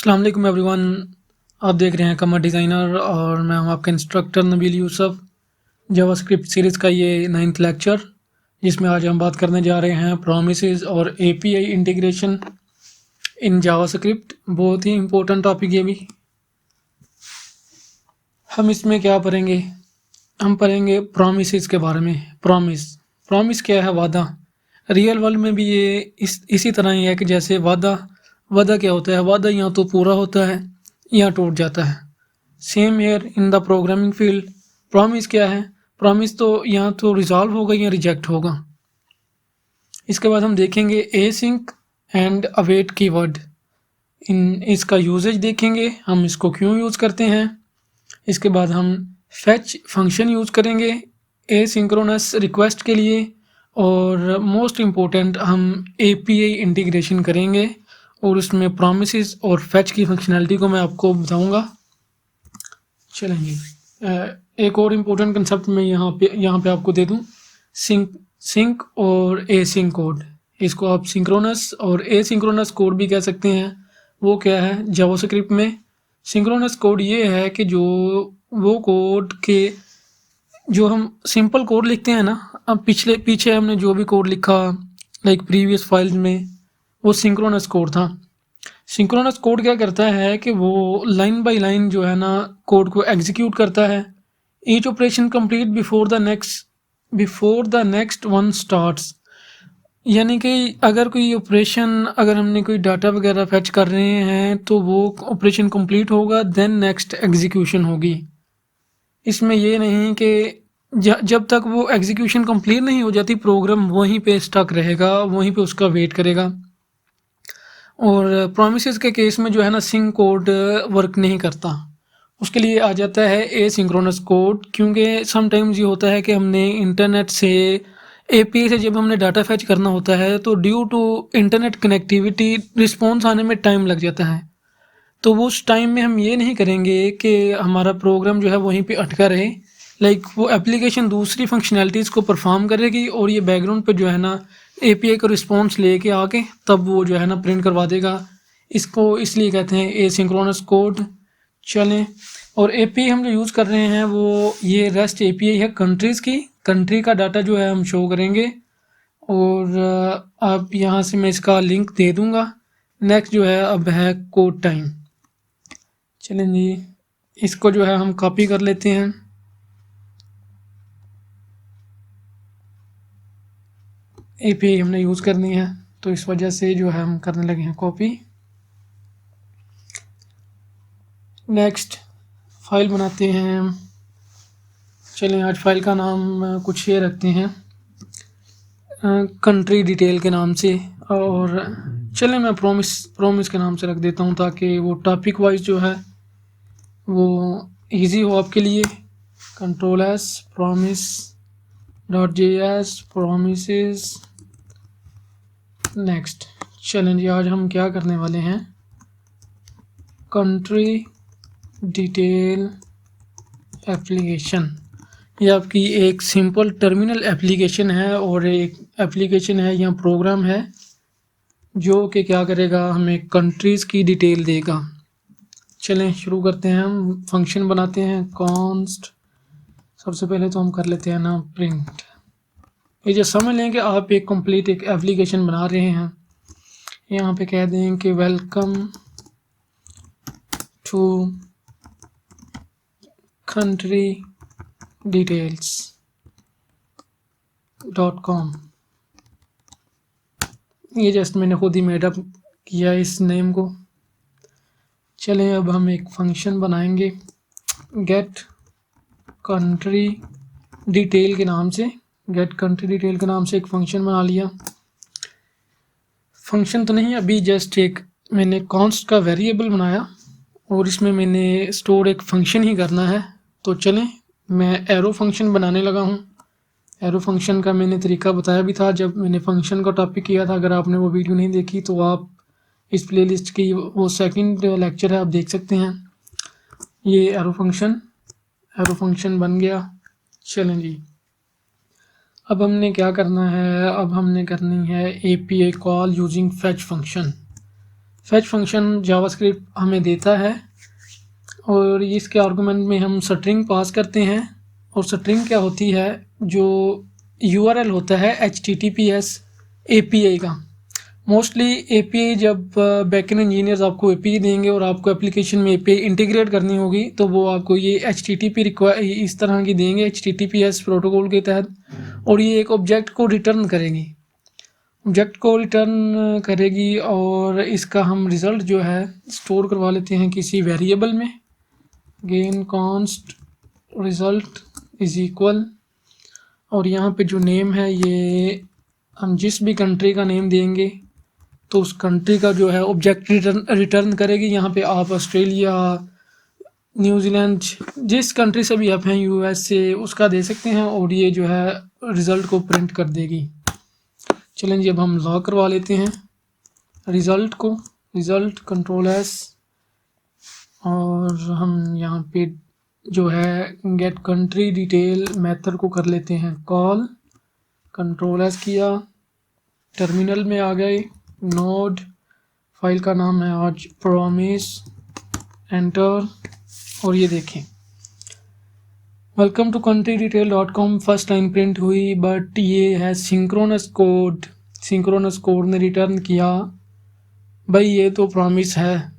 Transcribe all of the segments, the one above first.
अस्सलाम वालेकुम एवरीवन। आप देख रहे हैं कमर डिज़ाइनर और मैं हूं आपका instructor Nabeel Yusuf. JavaScript series का ये 9th लेक्चर, जिसमें आज हम बात करने जा रहे हैं प्रोमिसेस और एपीआई इंटीग्रेशन इन जावास्क्रिप्ट। बहुत ही इम्पोर्टेंट टॉपिक ये भी। हम इसमें क्या पढ़ेंगे? हम पढ़ेंगे प्रोमिसेस के बारे में। प्रॉमिस क्या है? वादा। रियल वर्ल्ड में भी ये इसी तरह ही है कि जैसे वादा वादा क्या होता है? वादा या तो पूरा होता है या टूट जाता है। Same here in the programming field. Promise क्या है? प्रॉमिस तो या तो रिजॉल्व होगा या रिजेक्ट होगा। इसके बाद हम देखेंगे एसिंक एंड अवेट कीवर्ड। इसका यूजेज देखेंगे, हम इसको क्यों यूज़ करते हैं। इसके बाद हम फेच फंक्शन यूज़ करेंगे एसिंक्रोनस रिक्वेस्ट के लिए, और मोस्ट इम्पोर्टेंट हम एपीआई इंटीग्रेशन करेंगे और उसमें प्रॉमिसेस और फेच की फंक्शनैलिटी को मैं आपको बताऊंगा। चलेंगे एक और इम्पोर्टेंट कंसेप्ट मैं यहाँ पे आपको दे दूँ। सिंक और एसिंक कोड। इसको आप सिंक्रोनस और एसिंक्रोनस कोड भी कह सकते हैं। वो क्या है? जावास्क्रिप्ट में सिंक्रोनस कोड ये है कि वो कोड के जो हम सिंपल कोड लिखते हैं ना, अब पीछे हमने जो भी कोड लिखा लाइक प्रीवियस फाइल्स में, वो सिंक्रोनस कोड था। सिंक्रोनस कोड क्या करता है कि वो लाइन बाय लाइन जो है ना कोड को एग्जीक्यूट करता है। Each operation complete before the next one starts. यानी कि अगर हमने कोई डाटा वगैरह फेच कर रहे हैं तो वो ऑपरेशन कंप्लीट होगा, देन नेक्स्ट एग्जीक्यूशन होगी। इसमें ये नहीं कि जब तक वो एग्जीक्यूशन कंप्लीट नहीं हो जाती प्रोग्राम वहीं पे स्टक रहेगा, वहीं पे उसका वेट करेगा। और प्रोमिसेस के केस में जो है ना सिंक कोड वर्क नहीं करता, उसके लिए आ जाता है एसिंक्रोनस कोड। क्योंकि समटाइम्स ये होता है कि हमने इंटरनेट से एपीआई से जब हमने डाटा फैच करना होता है तो due to internet connectivity response आने में टाइम लग जाता है। तो वो उस टाइम में हम ये नहीं करेंगे कि हमारा प्रोग्राम जो है वहीं पे अटका रहे। लाइक वो एप्लीकेशन दूसरी फंक्शनैलिटीज़ को परफॉर्म करेगी और ये बैकग्राउंड पे जो है ना एपीआई का रिस्पॉन्स लेके आके तब वो जो है ना प्रिंट करवा देगा। इसको इसलिए कहते हैं एसिंक्रोनस कोड। चलें, और एपीआई हम जो यूज़ कर रहे हैं वो ये रेस्ट एपीआई है कंट्रीज़ की। कंट्री का डाटा जो है हम शो करेंगे, और अब यहाँ से मैं इसका लिंक दे दूँगा। नेक्स्ट जो है अब है कोड टाइम। चलें जी, इसको जो है हम कॉपी कर लेते हैं। एपीआई हमने यूज़ करनी है तो इस वजह से जो है हम करने लगे हैं कॉपी। नेक्स्ट फाइल बनाते हैं। चलें, आज फाइल का नाम कुछ ये रखते हैं कंट्री डिटेल के नाम से, और चलें मैं प्रोमिस के नाम से रख देता हूँ ताकि वो टॉपिक वाइज जो है वो इजी हो आपके लिए। Control S promise dot JS promises. Next चलें जी, आज हम क्या करने वाले हैं, कंट्री डिटेल एप्लीकेशन। ये आपकी एक सिंपल टर्मिनल एप्लीकेशन है और एक एप्लीकेशन है या प्रोग्राम है जो कि क्या करेगा, हमें कंट्रीज़ की डिटेल देगा। चलें शुरू करते हैं। हम फंक्शन बनाते हैं कॉन्स्ट। सबसे पहले तो हम कर लेते हैं ना प्रिंट। ये जो समझ लें कि आप एक कंप्लीट एक एप्लीकेशन बना रहे हैं, यहाँ पे कह दें कि welcome to country details .com। ये जस्ट मैंने खुद ही मेडअप किया इस नेम को। चलें, अब हम एक फंक्शन बनाएंगे गेट कंट्री डिटेल के नाम से। गेट कंट्री डिटेल के नाम से एक फंक्शन बना लिया। फंक्शन तो नहीं, अभी जस्ट एक मैंने कॉन्स्ट का वेरिएबल बनाया और इसमें मैंने स्टोर एक फंक्शन ही करना है। तो चलें, मैं एरो फंक्शन बनाने लगा हूँ। एरो फंक्शन का मैंने तरीका बताया भी था जब मैंने फंक्शन का टॉपिक किया था। अगर आपने वो वीडियो नहीं देखी तो आप इस प्लेलिस्ट की वो सेकंड लेक्चर है, आप देख सकते हैं। ये एरो फंक्शन बन गया। चलें जी, अब हमने क्या करना है, अब हमने करनी है API call using fetch function. Fetch function JavaScript हमें देता है और इसके आर्गुमेंट में हम स्ट्रिंग पास करते हैं। और स्ट्रिंग क्या होती है, जो यूआरएल होता है HTTPS API का। मोस्टली API जब बैकएंड इंजीनियर्स आपको API देंगे और आपको एप्लीकेशन में API इंटीग्रेट करनी होगी तो वो आपको ये HTTP इस तरह की देंगे HTTPS प्रोटोकॉल के तहत, और ये एक ऑब्जेक्ट को रिटर्न करेगी, और इसका हम रिज़ल्ट जो है स्टोर करवा लेते हैं किसी वेरिएबल में। Gain const result is equal, और यहाँ पे जो नेम है ये हम जिस भी कंट्री का नेम देंगे तो उस कंट्री का जो है ऑब्जेक्ट रिटर्न करेगी। यहाँ पे आप ऑस्ट्रेलिया, न्यूजीलैंड, जिस कंट्री से भी आप हैं, US से, उसका दे सकते हैं और ये जो है रिज़ल्ट को प्रिंट कर देगी। चलें जी, अब हम लॉग करवा लेते हैं रिज़ल्ट को, रिज़ल्ट Ctrl+S, और हम यहाँ पे जो है गेट कंट्री डिटेल मेथड को कर लेते हैं कॉल। Ctrl+S किया, टर्मिनल में आ गए, नोड, फाइल का नाम है आज प्रॉमिस, एंटर, और ये देखें welcome to countryDetail.com first line print हुई, बट ये है सिंक्रोनस कोड। सिंक्रोनस कोड ने रिटर्न किया भाई ये तो प्रॉमिस है,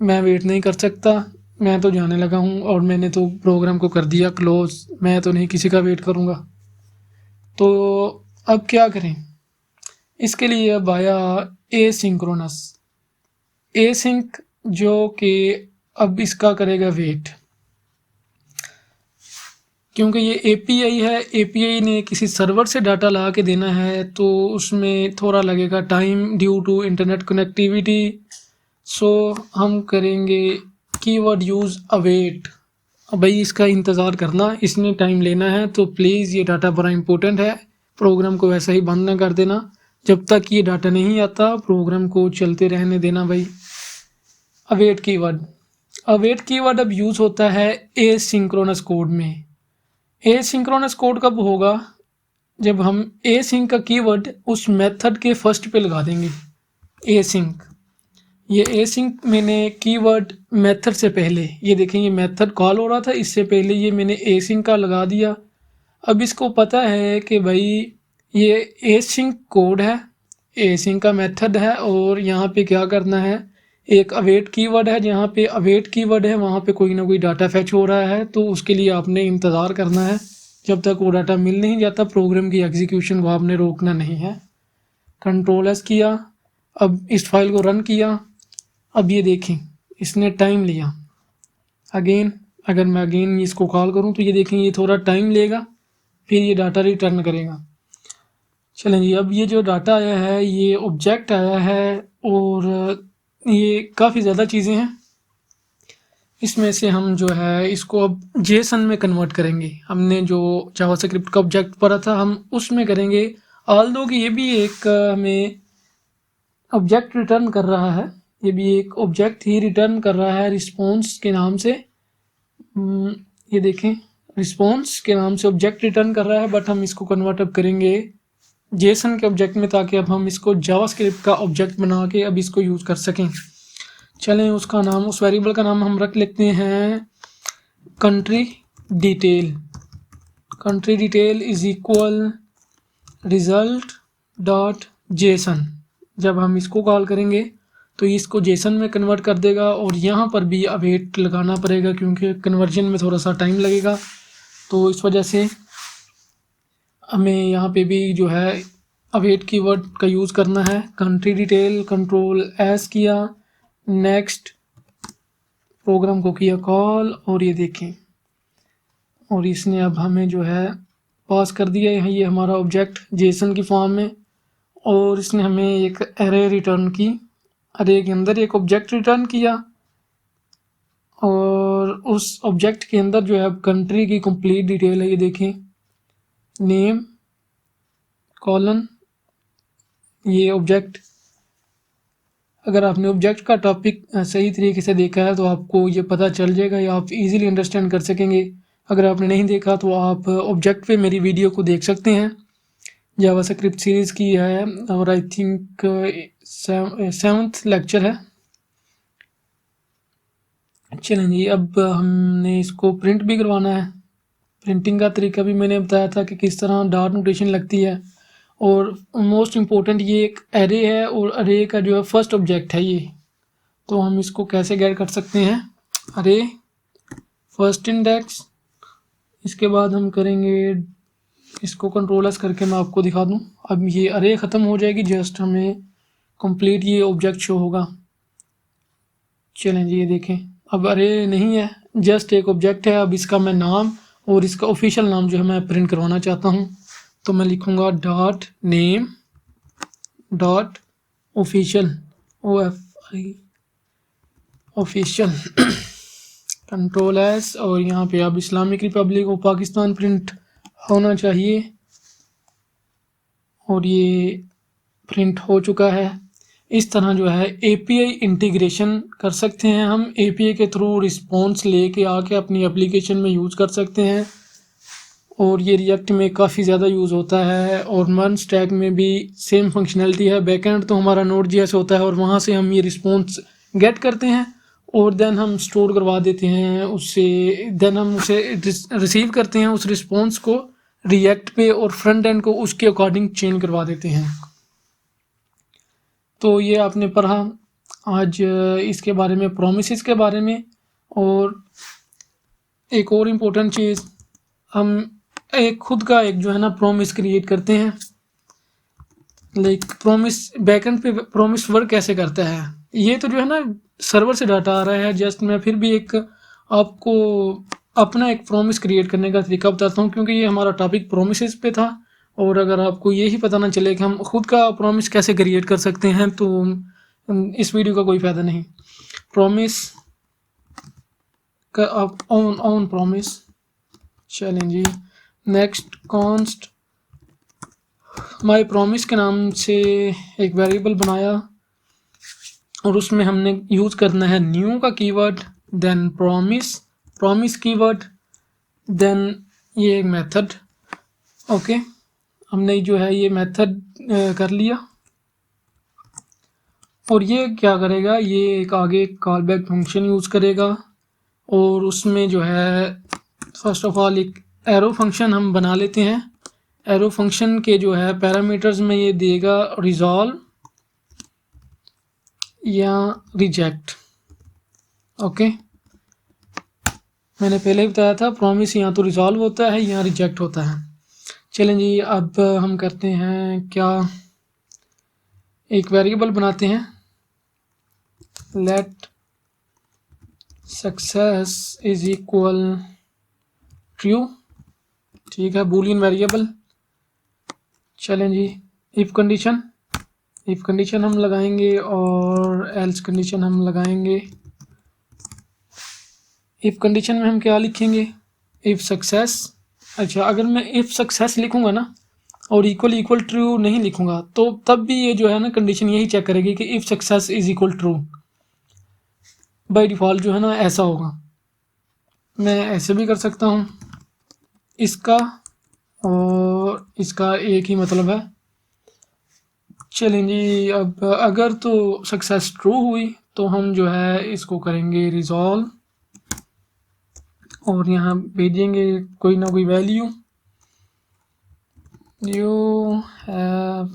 मैं वेट नहीं कर सकता, मैं तो जाने लगा हूँ और मैंने तो प्रोग्राम को कर दिया क्लोज, मैं तो नहीं किसी का वेट करूँगा। तो अब क्या करें, इसके लिए अब आया एसिंक्रोनस, एसिंक, जो कि अब इसका करेगा वेट, क्योंकि ये API है, API ने किसी सर्वर से डाटा ला के देना है तो उसमें थोड़ा लगेगा time due to internet connectivity. So हम करेंगे कीवर्ड यूज़ अवेट। अब भाई इसका इंतज़ार करना, इसने टाइम लेना है, तो प्लीज़ ये डाटा बड़ा इंपॉर्टेंट है, प्रोग्राम को वैसा ही बंद ना कर देना, जब तक ये डाटा नहीं आता प्रोग्राम को चलते रहने देना भाई। अवेट कीवर्ड, अवेट कीवर्ड अब यूज़ होता है एसिंक्रोनस कोड में। एसिंक्रोनस कोड कब होगा, जब हम एसिंक का कीवर्ड उस मेथड के फर्स्ट पे लगा देंगे। एसिंक, ये एसिंक मैंने कीवर्ड मेथड से पहले, ये देखें ये मेथड कॉल हो रहा था, इससे पहले ये मैंने एसिंक का लगा दिया। अब इसको पता है कि भाई ये एसिंक कोड है, एसिंक का मेथड है, और यहाँ पे क्या करना है, एक अवेट कीवर्ड है, जहाँ पे अवेट कीवर्ड है वहाँ पे कोई ना कोई डाटा फैच हो रहा है, तो उसके लिए आपने इंतज़ार करना है जब तक वो डाटा मिल नहीं जाता, प्रोग्राम की एग्जीक्यूशन को आपने रोकना नहीं है। Ctrl+S किया, अब इस फाइल को रन किया, अब ये देखें इसने टाइम लिया। अगेन अगर मैं अगेन इसको कॉल करूँ तो ये देखें ये थोड़ा टाइम लेगा, फिर ये डाटा रिटर्न करेगा। चलें जी, अब ये जो डाटा आया है ये ऑब्जेक्ट आया है, और ये काफ़ी ज़्यादा चीज़ें हैं, इसमें से हम जो है इसको अब जेसन में कन्वर्ट करेंगे। हमने जो जावास्क्रिप्ट का ऑब्जेक्ट पढ़ा था हम उसमें करेंगे, ऑल्दो कि ये भी एक हमें ऑब्जेक्ट रिटर्न कर रहा है, ये भी एक ऑब्जेक्ट ही रिटर्न कर रहा है रिस्पॉन्स के नाम से। ये देखें रिस्पॉन्स के नाम से ऑब्जेक्ट रिटर्न कर रहा है, बट हम इसको कन्वर्ट अब करेंगे जेसन के ऑब्जेक्ट में, ताकि अब हम इसको जावास्क्रिप्ट का ऑब्जेक्ट बना के अब इसको यूज़ कर सकें। चलें उसका नाम, उस वेरिएबल का नाम हम रख लेते हैं country detail. Country detail is equal result dot JSON. जब हम इसको कॉल करेंगे तो इसको जेसन में कन्वर्ट कर देगा, और यहाँ पर भी अवेट लगाना पड़ेगा क्योंकि कन्वर्जन में थोड़ा सा टाइम लगेगा, तो इस वजह से हमें यहाँ पे भी जो है अवेट कीवर्ड का यूज़ करना है। कंट्री डिटेल Ctrl+S किया, नेक्स्ट, प्रोग्राम को किया कॉल, और ये देखें और इसने अब हमें जो है पास कर दिया है ये हमारा ऑब्जेक्ट जेसन की फॉर्म में, और इसने हमें एक एरे रिटर्न की, एरे के अंदर एक ऑब्जेक्ट रिटर्न किया, और उस ऑब्जेक्ट के अंदर जो है कंट्री की कंप्लीट डिटेल है, ये देखें नेम कॉलन, ये ऑब्जेक्ट। अगर आपने ऑब्जेक्ट का टॉपिक सही तरीके से देखा है तो आपको ये पता चल जाएगा, या आप इजीली अंडरस्टैंड कर सकेंगे। अगर आपने नहीं देखा तो आप ऑब्जेक्ट पे मेरी वीडियो को देख सकते हैं, जावास्क्रिप्ट सीरीज़ की है, और आई थिंक 7th लेक्चर है। चलें जी, अब हमने इसको प्रिंट भी करवाना है। प्रिंटिंग का तरीका भी मैंने बताया था कि किस तरह डॉट नोटेशन लगती है। और मोस्ट इम्पोर्टेंट ये एक एरे है और एरे का जो है फर्स्ट ऑब्जेक्ट है ये। तो हम इसको कैसे गेट कर सकते हैं, अरे फर्स्ट इंडेक्स, इसके बाद हम करेंगे इसको कंट्रोल एस करके मैं आपको दिखा दूं। अब ये अरे ख़त्म हो जाएगी, जस्ट हमें कंप्लीट ये ऑब्जेक्ट शो होगा। चलें जी, ये देखें अब अरे नहीं है, जस्ट एक ऑब्जेक्ट है। अब इसका मैं नाम और इसका ऑफिशियल नाम जो है मैं प्रिंट करवाना चाहता हूँ। तो मैं लिखूँगा dot name dot official, OFI official, control S, और यहाँ पे अब Islamic Republic of Pakistan print होना चाहिए। और ये प्रिंट हो चुका है। इस तरह जो है API इंटीग्रेशन कर सकते हैं हम। API के थ्रू रिस्पॉन्स लेके आके अपनी एप्लीकेशन में यूज़ कर सकते हैं। और ये रिएक्ट में काफ़ी ज़्यादा यूज़ होता है। और मर्न स्टैक में भी सेम फंक्शनैलिटी है। बैकएंड तो हमारा Node.js होता है और वहाँ से हम ये रिस्पॉन्स गेट करते हैं और देन हम स्टोर करवा देते हैं उससे। देन हम उसे रिसीव करते हैं उस रिस्पॉन्स को रिएक्ट पे, और फ्रंट एंड को उसके अकॉर्डिंग चेंज करवा देते हैं। तो ये आपने पढ़ा आज इसके बारे में, प्रोमिसेस के बारे में। और एक और इम्पोर्टेंट चीज़, हम एक खुद का एक जो है ना प्रोमिस क्रिएट करते हैं। लाइक प्रोमिस बैकएंड पे प्रोमिस वर्क कैसे करता है, ये तो जो है ना सर्वर से डाटा आ रहा है। जस्ट मैं फिर भी एक आपको अपना एक प्रोमिस क्रिएट करने का तरीका बताता हूँ, क्योंकि ये हमारा टॉपिक प्रोमिसेस पे था। और अगर आपको यही पता ना चले कि हम खुद का प्रॉमिस कैसे क्रिएट कर सकते हैं तो इस वीडियो का कोई फ़ायदा नहीं। प्रॉमिस का आप ऑन प्रॉमिस, चलें जी, नेक्स्ट कॉन्स्ट माय प्रॉमिस के नाम से एक वेरिएबल बनाया और उसमें हमने यूज़ करना है न्यू का keyword, then promise keyword, then ये एक मेथड। ओके, हमने जो है ये मेथड कर लिया। और ये क्या करेगा, ये एक आगे कॉल बैक फंक्शन यूज़ करेगा और उसमें जो है फर्स्ट ऑफ ऑल एक एरो फंक्शन हम बना लेते हैं। एरो फंक्शन के जो है पैरामीटर्स में ये देगा रिजॉल्व या रिजेक्ट। ओके, मैंने पहले ही बताया था प्रॉमिस या तो रिजॉल्व होता है या रिजेक्ट होता है। चलें जी, अब हम करते हैं क्या, एक वेरिएबल बनाते हैं, let success is equal true. ठीक है, बूलियन वेरिएबल। चलें जी, इफ़ कंडीशन हम लगाएंगे और एल्स कंडीशन हम लगाएंगे। इफ़ कंडीशन में हम क्या लिखेंगे, इफ़ सक्सेस। अच्छा, अगर मैं इफ़ सक्सेस लिखूंगा ना और इक्वल ट्रू नहीं लिखूंगा तो तब भी ये जो है ना कंडीशन यही चेक करेगी कि if success is equal true. By default जो है ना ऐसा होगा। मैं ऐसे भी कर सकता हूँ, इसका और इसका एक ही मतलब है। चलें जी, अब अगर तो सक्सेस ट्रू हुई तो हम जो है इसको करेंगे रिजॉल्व और यहाँ भेजेंगे कोई ना कोई value, you have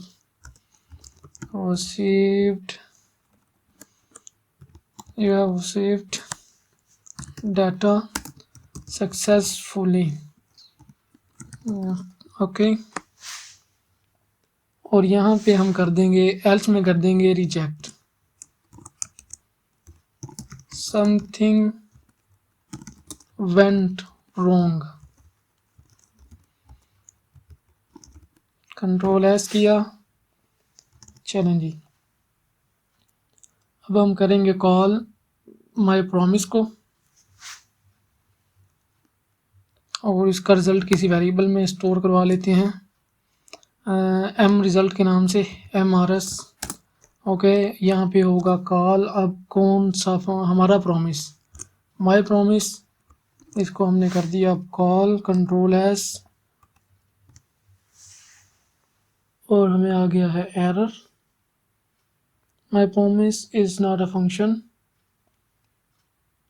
received data successfully। Okay, और यहाँ पे हम कर देंगे एल्स में कर देंगे reject, something went wrong. Control S किया। चलें जी, अब हम करेंगे कॉल माय प्रॉमिस को और इसका रिज़ल्ट किसी वेरिएबल में स्टोर करवा लेते हैं एम रिज़ल्ट के नाम से, MRS। ओके, यहाँ पे होगा कॉल। अब कौन सा हमारा प्रॉमिस, माय प्रॉमिस, इसको हमने कर दिया अब कॉल, कंट्रोल एस, और हमें आ गया है error, my promise is not a function.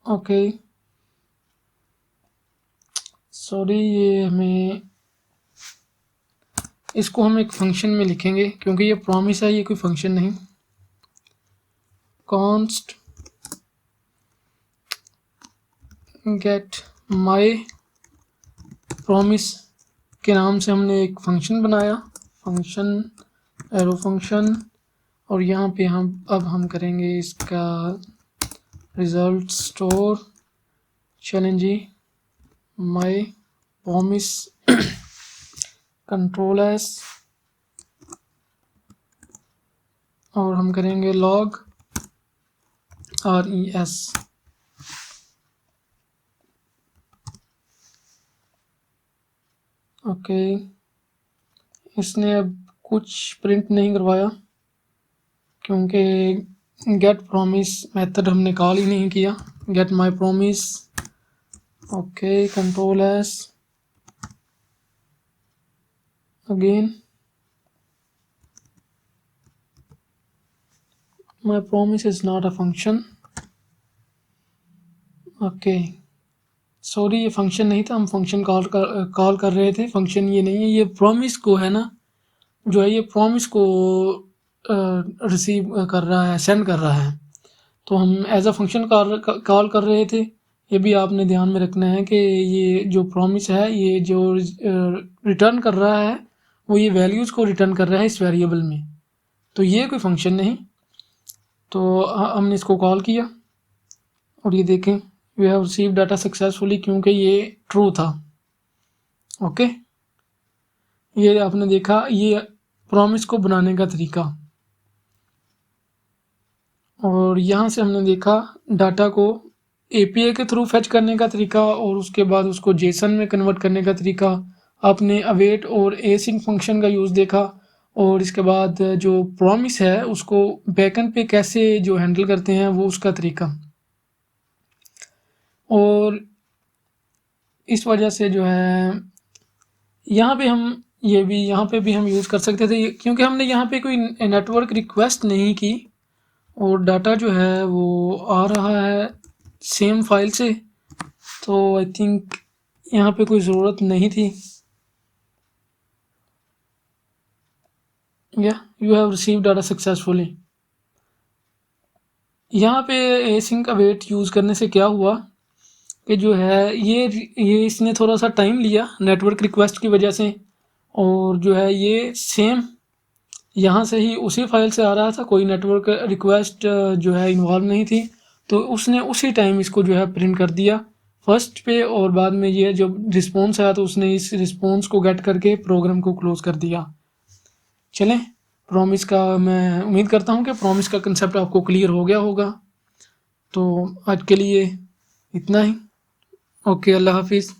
Okay sorry, ये हमें इसको हम एक फंक्शन में लिखेंगे क्योंकि ये प्रॉमिस है, ये कोई फंक्शन नहीं। कॉन्स्ट गेट माई प्रॉमिस के नाम से हमने एक फंक्शन बनाया, फंक्शन एरो फंक्शन, और यहाँ पे हम करेंगे इसका रिजल्ट स्टोर चैलेंजी माई प्रॉमिस कंट्रोल एस, और हम करेंगे log res। ओके इसने अब कुछ प्रिंट नहीं करवाया क्योंकि गेट प्रॉमिस मेथड हमने कॉल ही नहीं किया। Get my promise, okay control S again my promise is not a function। Okay sorry, ये फंक्शन नहीं था, हम फंक्शन कॉल कर रहे थे, फंक्शन ये नहीं है। ये प्रॉमिस को है ना, जो है ये प्रॉमिस को रिसीव कर रहा है, सेंड कर रहा है, तो हम एज अ फंक्शन कॉल कर रहे थे। ये भी आपने ध्यान में रखना है कि ये जो प्रॉमिस है, ये जो रिटर्न कर रहा है वो ये वैल्यूज़ को रिटर्न कर रहा है इस वेरिएबल में, तो ये कोई फंक्शन नहीं। तो हमने इसको कॉल किया और ये देखें we have receive data successfully, क्योंकि ये ट्रू था। ओके ये आपने देखा, ये प्रॉमिस को बनाने का तरीका, और यहाँ से हमने देखा डाटा को एपीआई के थ्रू फेच करने का तरीका, और उसके बाद उसको जेसन में कन्वर्ट करने का तरीका। आपने अवेट और एसिंक फंक्शन का यूज़ देखा, और इसके बाद जो प्रॉमिस है उसको बैकएंड पे कैसे जो हैंडल करते हैं वो उसका तरीका। और इस वजह से जो है यहाँ पे हम यहाँ पे भी हम यूज़ कर सकते थे, क्योंकि हमने यहाँ पे कोई नेटवर्क रिक्वेस्ट नहीं की और डाटा जो है वो आ रहा है सेम फाइल से, तो आई थिंक यहाँ पे कोई ज़रूरत नहीं थी। या you have receive data successfully. यहाँ पे एसिंक अवेट यूज़ करने से क्या हुआ कि जो है ये इसने थोड़ा सा टाइम लिया नेटवर्क रिक्वेस्ट की वजह से, और जो है ये सेम यहाँ से ही उसी फाइल से आ रहा था, कोई नेटवर्क रिक्वेस्ट जो है इन्वॉल्व नहीं थी, तो उसने उसी टाइम इसको जो है प्रिंट कर दिया फर्स्ट पे, और बाद में ये जब रिस्पॉन्स आया तो उसने इस रिस्पॉन्स को गेट करके प्रोग्राम को क्लोज कर दिया। चलें, प्रॉमिस का मैं उम्मीद करता हूँ कि प्रॉमिस का कंसेप्ट आपको क्लियर हो गया होगा। तो आज के लिए इतना ही। ओके, अल्लाह हाफिज़।